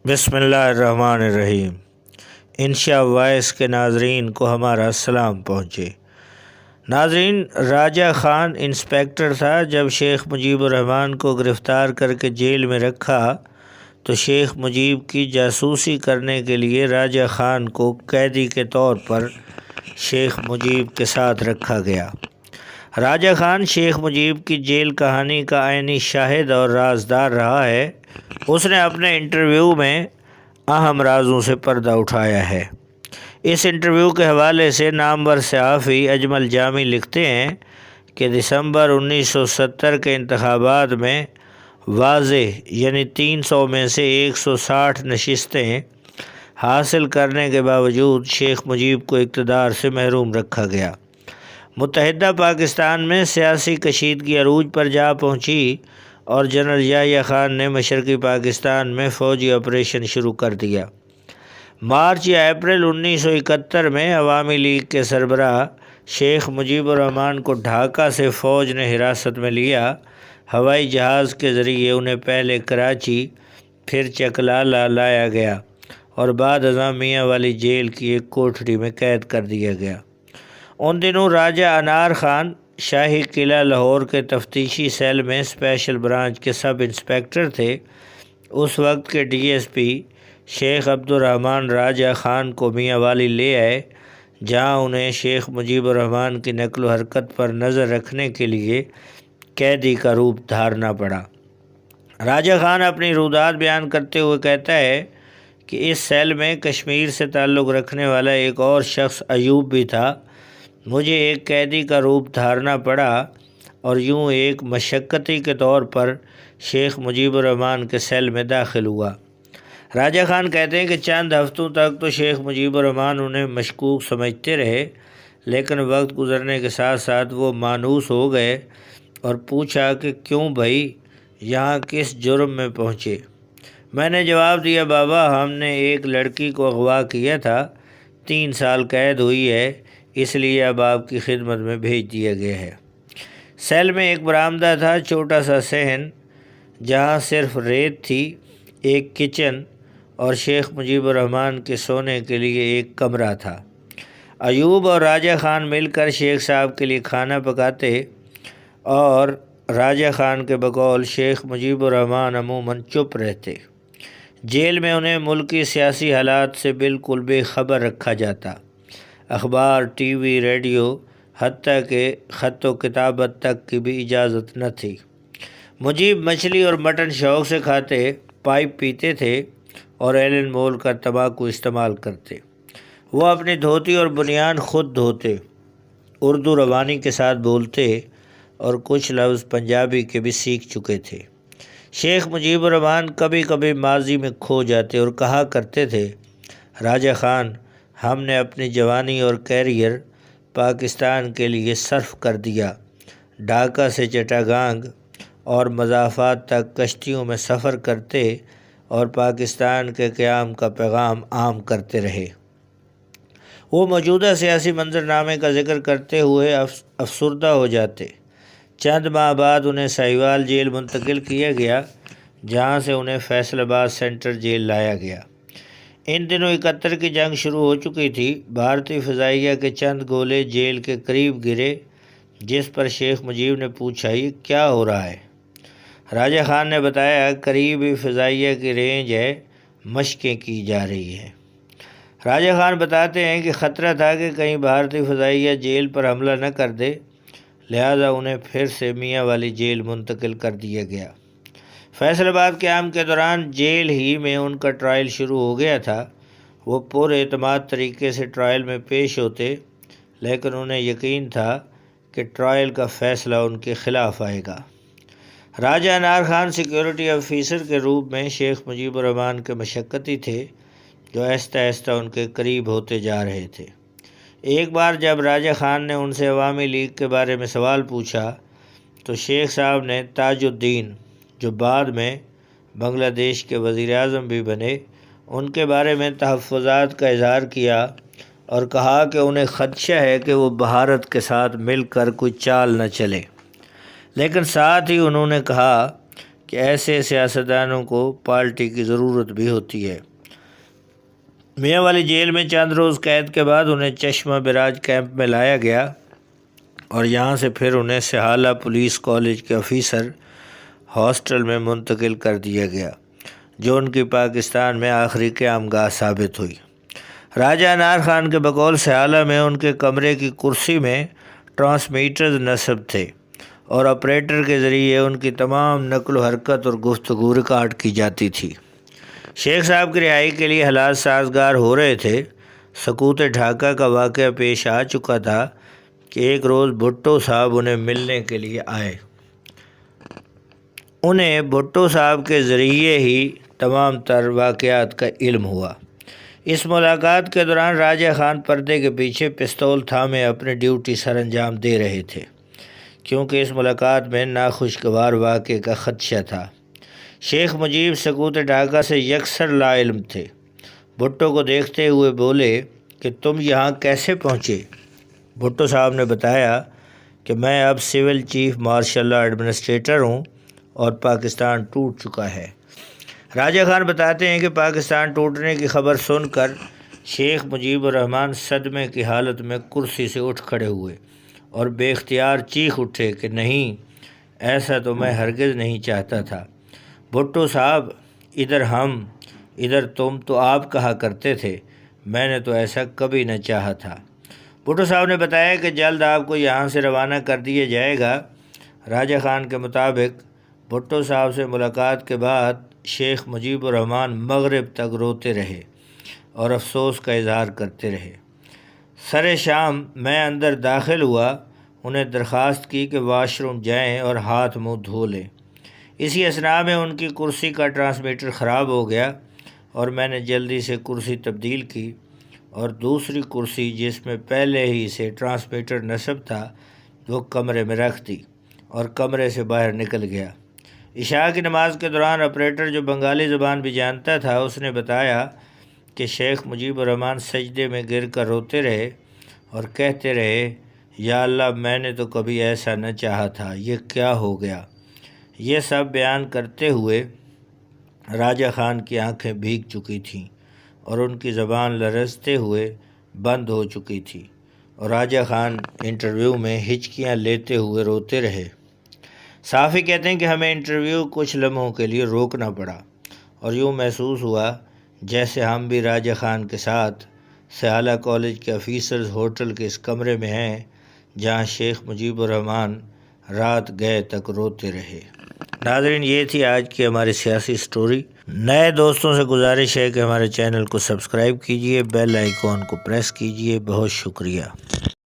بسم اللہ الرحمن الرحیم۔ انشا وائس کے ناظرین کو ہمارا سلام پہنچے۔ ناظرین، راجہ خان انسپیکٹر تھا۔ جب شیخ مجیب الرحمن کو گرفتار کر کے جیل میں رکھا تو شیخ مجیب کی جاسوسی کرنے کے لیے راجہ خان کو قیدی کے طور پر شیخ مجیب کے ساتھ رکھا گیا۔ راجہ خان شیخ مجیب کی جیل کہانی کا عینی شاہد اور رازدار رہا ہے۔ اس نے اپنے انٹرویو میں اہم رازوں سے پردہ اٹھایا ہے۔ اس انٹرویو کے حوالے سے نامور صحافی اجمل جامی لکھتے ہیں کہ دسمبر 1970 کے انتخابات میں واضح یعنی 300 میں سے 160 نشستیں حاصل کرنے کے باوجود شیخ مجیب کو اقتدار سے محروم رکھا گیا۔ متحدہ پاکستان میں سیاسی کشیدگی عروج پر جا پہنچی اور جنرل یحییٰ خان نے مشرقی پاکستان میں فوجی آپریشن شروع کر دیا۔ مارچ یا اپریل 1971 میں عوامی لیگ کے سربراہ شیخ مجیب الرحمن کو ڈھاکہ سے فوج نے حراست میں لیا۔ ہوائی جہاز کے ذریعے انہیں پہلے کراچی پھر چکلالہ لایا گیا اور بعد ازاں میاں والی جیل کی ایک کوٹھڑی میں قید کر دیا گیا۔ ان دنوں راجہ انار خان شاہی قلعہ لاہور کے تفتیشی سیل میں اسپیشل برانچ کے سب انسپیکٹر تھے۔ اس وقت کے ڈی ایس پی شیخ عبد الرحمن راجہ خان کو میاں والی لے آئے، جہاں انہیں شیخ مجیب الرحمن کی نقل و حرکت پر نظر رکھنے کے لیے قیدی کا روپ دھارنا پڑا۔ راجہ خان اپنی رودات بیان کرتے ہوئے کہتا ہے کہ اس سیل میں کشمیر سے تعلق رکھنے والا ایک اور شخص ایوب بھی تھا۔ مجھے ایک قیدی کا روپ دھارنا پڑا اور یوں ایک مشقتی کے طور پر شیخ مجیب الرحمن کے سیل میں داخل ہوا۔ راجہ خان کہتے ہیں کہ چند ہفتوں تک تو شیخ مجیب الرحمن انہیں مشکوک سمجھتے رہے، لیکن وقت گزرنے کے ساتھ ساتھ وہ مانوس ہو گئے اور پوچھا کہ کیوں بھائی یہاں کس جرم میں پہنچے؟ میں نے جواب دیا، بابا ہم نے ایک لڑکی کو اغوا کیا تھا، 3 سال قید ہوئی ہے، اس لیے اب آپ کی خدمت میں بھیج دیا گیا ہے۔ سیل میں ایک برآمدہ تھا، چھوٹا سا صحن جہاں صرف ریت تھی، ایک کچن اور شیخ مجیب الرحمن کے سونے کے لیے ایک کمرہ تھا۔ ایوب اور راجہ خان مل کر شیخ صاحب کے لیے کھانا پکاتے اور راجہ خان کے بقول شیخ مجیب الرحمن عموماً چپ رہتے۔ جیل میں انہیں ملکی سیاسی حالات سے بالکل بے خبر رکھا جاتا۔ اخبار، ٹی وی، ریڈیو، حتیٰ کہ خط و کتابت تک کی بھی اجازت نہ تھی۔ مجیب مچھلی اور مٹن شوق سے کھاتے، پائپ پیتے تھے اور ایلن مول کا تمباکو استعمال کرتے۔ وہ اپنی دھوتی اور بنیان خود دھوتے، اردو روانی کے ساتھ بولتے اور کچھ لفظ پنجابی کے بھی سیکھ چکے تھے۔ شیخ مجیب الرحمن کبھی کبھی ماضی میں کھو جاتے اور کہا کرتے تھے، راجہ خان ہم نے اپنی جوانی اور کیریئر پاکستان کے لیے صرف کر دیا، ڈھاکہ سے چٹاگانگ اور مضافات تک کشتیوں میں سفر کرتے اور پاکستان کے قیام کا پیغام عام کرتے رہے۔ وہ موجودہ سیاسی منظرنامے کا ذکر کرتے ہوئے افسردہ ہو جاتے۔ چند ماہ بعد انہیں ساہیوال جیل منتقل کیا گیا، جہاں سے انہیں فیصل آباد سینٹر جیل لایا گیا۔ ان دنوں 71 کی جنگ شروع ہو چکی تھی۔ بھارتی فضائیہ کے چند گولے جیل کے قریب گرے، جس پر شیخ مجیب نے پوچھا، یہ کیا ہو رہا ہے؟ راجہ خان نے بتایا، قریب ہی فضائیہ کی رینج ہے، مشقیں کی جا رہی ہیں۔ راجہ خان بتاتے ہیں کہ خطرہ تھا کہ کہیں بھارتی فضائیہ جیل پر حملہ نہ کر دے، لہذا انہیں پھر سے میاں والی جیل منتقل کر دیا گیا۔ فیصل آباد قیام کے دوران جیل ہی میں ان کا ٹرائل شروع ہو گیا تھا۔ وہ پر اعتماد طریقے سے ٹرائل میں پیش ہوتے، لیکن انہیں یقین تھا کہ ٹرائل کا فیصلہ ان کے خلاف آئے گا۔ راجہ انار خان سیکیورٹی آفیسر کے روپ میں شیخ مجیب الرحمن کے مشقتی تھے، جو آہستہ آہستہ ان کے قریب ہوتے جا رہے تھے۔ ایک بار جب راجہ خان نے ان سے عوامی لیگ کے بارے میں سوال پوچھا تو شیخ صاحب نے تاج الدین، جو بعد میں بنگلہ دیش کے وزیر اعظم بھی بنے، ان کے بارے میں تحفظات کا اظہار کیا اور کہا کہ انہیں خدشہ ہے کہ وہ بھارت کے ساتھ مل کر کوئی چال نہ چلے، لیکن ساتھ ہی انہوں نے کہا کہ ایسے سیاستدانوں کو پارٹی کی ضرورت بھی ہوتی ہے۔ میاں والی جیل میں چند روز قید کے بعد انہیں چشمہ براج کیمپ میں لایا گیا اور یہاں سے پھر انہیں سہالہ پولیس کالج کے آفیسر ہاسٹل میں منتقل کر دیا گیا، جو ان کی پاکستان میں آخری قیام گاہ ثابت ہوئی۔ راجہ انار خان کے بقول سہالہ میں ان کے کمرے کی کرسی میں ٹرانسمیٹرز نصب تھے اور آپریٹر کے ذریعے ان کی تمام نقل و حرکت اور گفتگو ریکارڈ کی جاتی تھی۔ شیخ صاحب کی رہائی کے لیے حالات سازگار ہو رہے تھے۔ سقوط ڈھاکہ کا واقعہ پیش آ چکا تھا کہ ایک روز بھٹو صاحب انہیں ملنے کے لیے آئے۔ انہیں بھٹو صاحب کے ذریعے ہی تمام تر واقعات کا علم ہوا۔ اس ملاقات کے دوران راجہ خان پردے کے پیچھے پستول تھامے اپنی ڈیوٹی سر انجام دے رہے تھے، کیونکہ اس ملاقات میں ناخوشگوار واقعے کا خدشہ تھا۔ شیخ مجیب سقوط ڈھاکہ سے یکسر لا علم تھے۔ بھٹو کو دیکھتے ہوئے بولے کہ تم یہاں کیسے پہنچے؟ بھٹو صاحب نے بتایا کہ میں اب civil chief martial law administrator ہوں اور پاکستان ٹوٹ چکا ہے۔ راجہ خان بتاتے ہیں کہ پاکستان ٹوٹنے کی خبر سن کر شیخ مجیب الرحمن صدمے کی حالت میں کرسی سے اٹھ کھڑے ہوئے اور بے اختیار چیخ اٹھے کہ نہیں، ایسا تو میں ہرگز نہیں چاہتا تھا۔ بھٹو صاحب، ادھر ہم ادھر تم تو آپ کہا کرتے تھے، میں نے تو ایسا کبھی نہ چاہا تھا۔ بھٹو صاحب نے بتایا کہ جلد آپ کو یہاں سے روانہ کر دیا جائے گا۔ راجہ خان کے مطابق بھٹو صاحب سے ملاقات کے بعد شیخ مجیب الرحمن مغرب تک روتے رہے اور افسوس کا اظہار کرتے رہے۔ سر شام میں اندر داخل ہوا، انہیں درخواست کی کہ واش روم جائیں اور ہاتھ منہ دھو لیں۔ اسی اثناء میں ان کی کرسی کا ٹرانسمیٹر خراب ہو گیا اور میں نے جلدی سے کرسی تبدیل کی اور دوسری کرسی جس میں پہلے ہی سے ٹرانسمیٹر نصب تھا وہ کمرے میں رکھ دی اور کمرے سے باہر نکل گیا۔ عشاء کی نماز کے دوران آپریٹر جو بنگالی زبان بھی جانتا تھا اس نے بتایا کہ شیخ مجیب الرحمن سجدے میں گر کر روتے رہے اور کہتے رہے، یا اللہ، میں نے تو کبھی ایسا نہ چاہا تھا، یہ کیا ہو گیا؟ یہ سب بیان کرتے ہوئے راجہ خان کی آنکھیں بھیگ چکی تھیں اور ان کی زبان لرزتے ہوئے بند ہو چکی تھی اور راجہ خان انٹرویو میں ہچکیاں لیتے ہوئے روتے رہے۔ صحافی کہتے ہیں کہ ہمیں انٹرویو کچھ لمحوں کے لیے روکنا پڑا اور یوں محسوس ہوا جیسے ہم بھی راجہ خان کے ساتھ سہالہ کالج کے آفیسرز ہوٹل کے اس کمرے میں ہیں جہاں شیخ مجیب الرحمن رات گئے تک روتے رہے۔ ناظرین، یہ تھی آج کی ہماری سیاسی سٹوری۔ نئے دوستوں سے گزارش ہے کہ ہمارے چینل کو سبسکرائب کیجئے، بیل آئیکن کو پریس کیجئے۔ بہت شکریہ۔